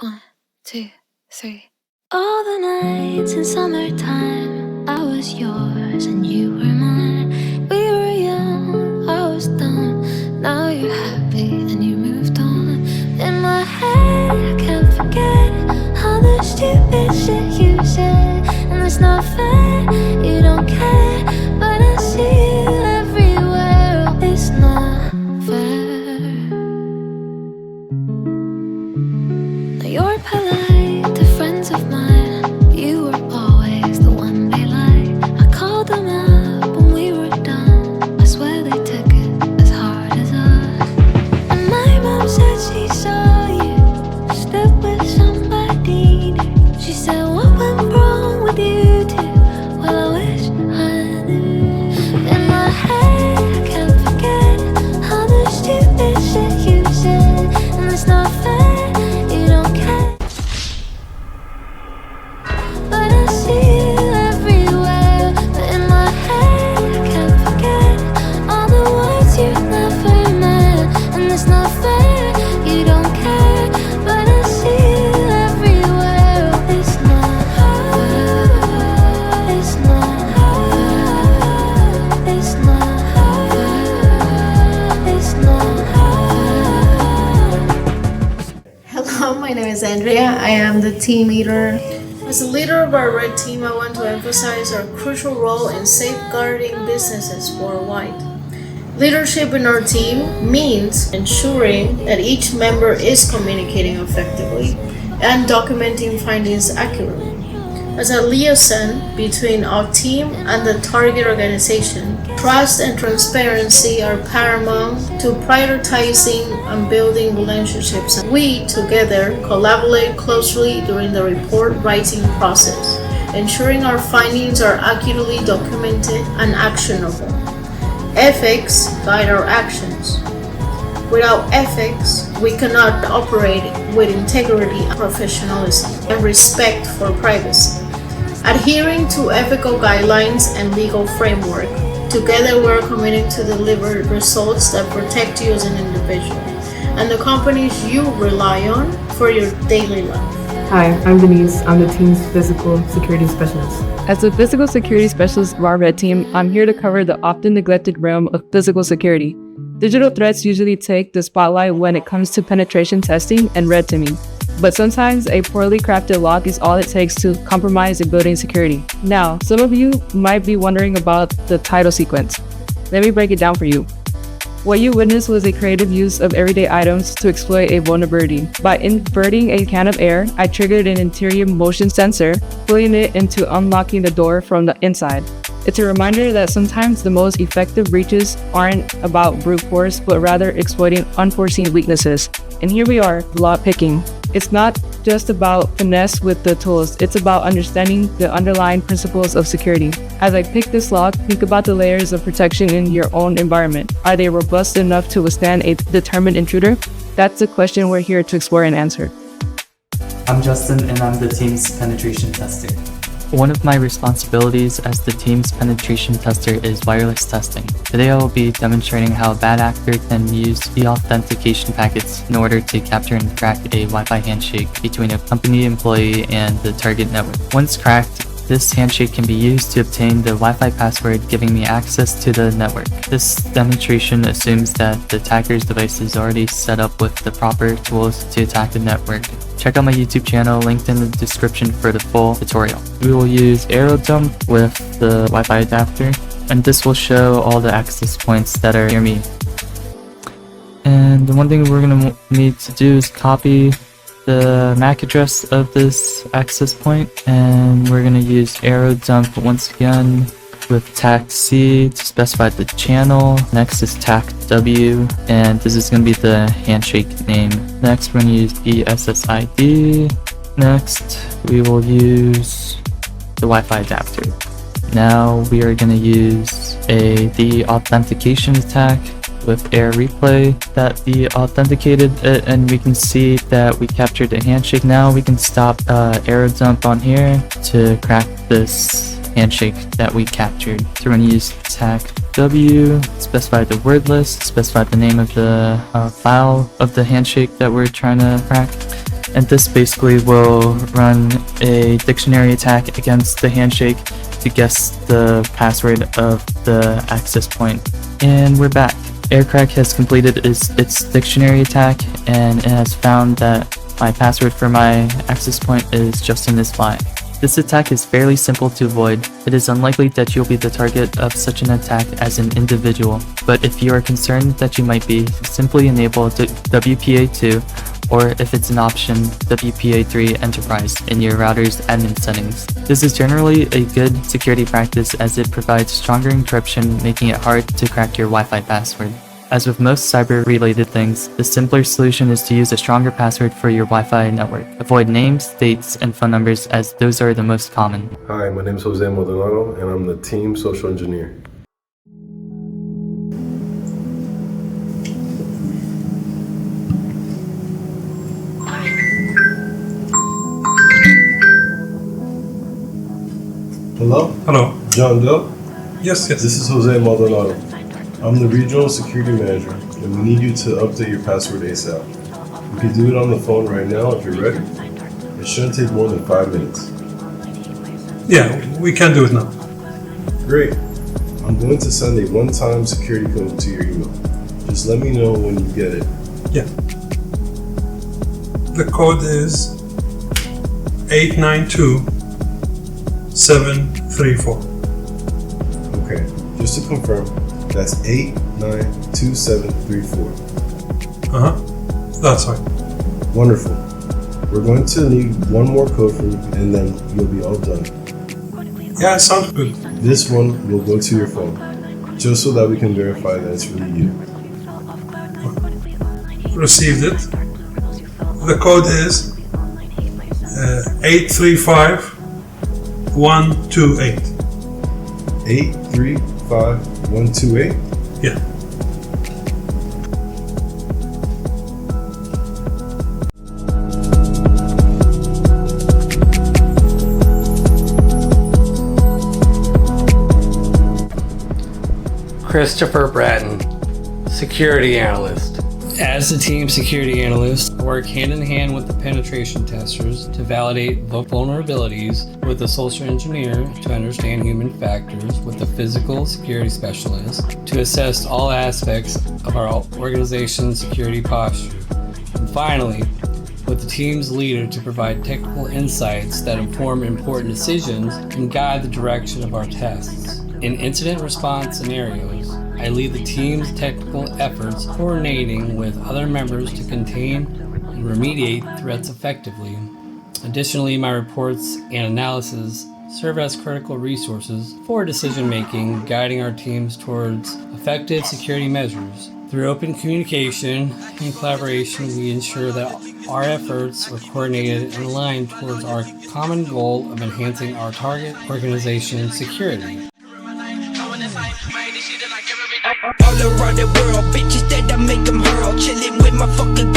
1, 2, 3. All the nights in summertime, I was yours and you were mine. We were young, I was dumb. Now you're happy and you moved on. In my head, I can't forget all the stupid shit you said. And it's not fair, you don't care, but I see you everywhere. It's not fair. Now you're polite to friends of mine. You were always the one they liked. I called them up when we were done. I swear they took it as hard as us. And my mom said she saw you step with somebody new. She said, what went wrong with you two? Well, I wish I knew. In my head, I can't forget all the stupid shit you said. And it's not fair, you don't care, but I see you everywhere. But in my head, I can't forget all the words you never meant. And it's not fair, you don't care, but I see you everywhere. It's not fair. It's not fair. It's not fair. It's not fair. Hello, my name is Andrea. I am the team leader. As a leader of our Red Team, I want to emphasize our crucial role in safeguarding businesses worldwide. Leadership in our team means ensuring that each member is communicating effectively and documenting findings accurately. As a liaison between our team and the target organization, trust and transparency are paramount to prioritizing and building relationships. We together collaborate closely during the report writing process, ensuring our findings are accurately documented and actionable. Ethics guide our actions. Without ethics, we cannot operate with integrity, professionalism, and respect for privacy. Adhering to ethical guidelines and legal framework, together we are committed to deliver results that protect you as an individual and the companies you rely on for your daily life. Hi, I'm Denise. I'm the team's physical security specialist. As the physical security specialist of our Red Team, I'm here to cover the often neglected realm of physical security. Digital threats usually take the spotlight when it comes to penetration testing and red teaming. But sometimes a poorly crafted lock is all it takes to compromise a building's security. Now, some of you might be wondering about the title sequence. Let me break it down for you. What you witnessed was a creative use of everyday items to exploit a vulnerability. By inverting a can of air, I triggered an interior motion sensor, pulling it into unlocking the door from the inside. It's a reminder that sometimes the most effective breaches aren't about brute force, but rather exploiting unforeseen weaknesses. And here we are, lock picking. It's not just about finesse with the tools, it's about understanding the underlying principles of security. As I pick this lock, think about the layers of protection in your own environment. Are they robust enough to withstand a determined intruder? That's the question we're here to explore and answer. I'm Justin and I'm the team's penetration tester. One of my responsibilities as the team's penetration tester is wireless testing. Today I will be demonstrating how a bad actor can use the authentication packets in order to capture and crack a Wi-Fi handshake between a company employee and the target network. Once cracked, this handshake can be used to obtain the Wi-Fi password, giving me access to the network. This demonstration assumes that the attacker's device is already set up with the proper tools to attack the network. Check out my YouTube channel linked in the description for the full tutorial. We will use A Redteam with the Wi-Fi adapter, and this will show all the access points that are near me. And the one thing we're going to need to do is copy the MAC address of this access point, and we're going to use A Redteam once again with TAC C to specify the channel. Next is TAC W, and this is going to be the handshake name. Next, we're going to use ESSID. Next, we will use the Wi-Fi adapter. Now we are going to use the authentication attack with air replay that we authenticated it, and we can see that we captured a handshake. Now we can stop A Redteam on here to crack this handshake that we captured. So we're going to use TAC W, specify the word list, specify the name of the file of the handshake that we're trying to crack. And this basically will run a dictionary attack against the handshake to guess the password of the access point. And we're back. Aircrack has completed its dictionary attack, and it has found that my password for my access point is Justin is fine. This attack is fairly simple to avoid. It is unlikely that you'll be the target of such an attack as an individual, but if you are concerned that you might be, simply enable WPA2, or if it's an option, WPA3 Enterprise in your router's admin settings. This is generally a good security practice as it provides stronger encryption, making it hard to crack your Wi-Fi password. As with most cyber-related things, the simpler solution is to use a stronger password for your Wi-Fi network. Avoid names, dates, and phone numbers as those are the most common. Hi, my name is Jose Maldonado, and I'm the team social engineer. Hello? Hello. John Doe? Yes. This is Jose Maldonado. I'm the regional security manager, and we need you to update your password ASAP. You can do it on the phone right now if you're ready. It shouldn't take more than 5 minutes. Yeah, we can do it now. Great. I'm going to send a one-time security code to your email. Just let me know when you get it. Yeah. The code is 892734. Okay, just to confirm, that's 892734. That's right. Wonderful. We're going to need one more code from you, and then you'll be all done. Yeah, sounds good. This one will go to your phone, just so that we can verify that it's really you. Received it. The code is 835128. 835128? Yeah. Christopher Bratton, Security Analyst. As the team security analyst, I work hand in hand with the penetration testers to validate the vulnerabilities, with the social engineer to understand human factors, with the physical security specialist to assess all aspects of our organization's security posture, and finally, with the team's leader to provide technical insights that inform important decisions and guide the direction of our tests. In incident response scenarios, I lead the team's technical efforts, coordinating with other members to contain and remediate threats effectively. Additionally, my reports and analysis serve as critical resources for decision making, guiding our teams towards effective security measures. Through open communication and collaboration, we ensure that our efforts are coordinated and aligned towards our common goal of enhancing our target organization security. All around the world, bitches that I make them hurl. Chillin' with my fucking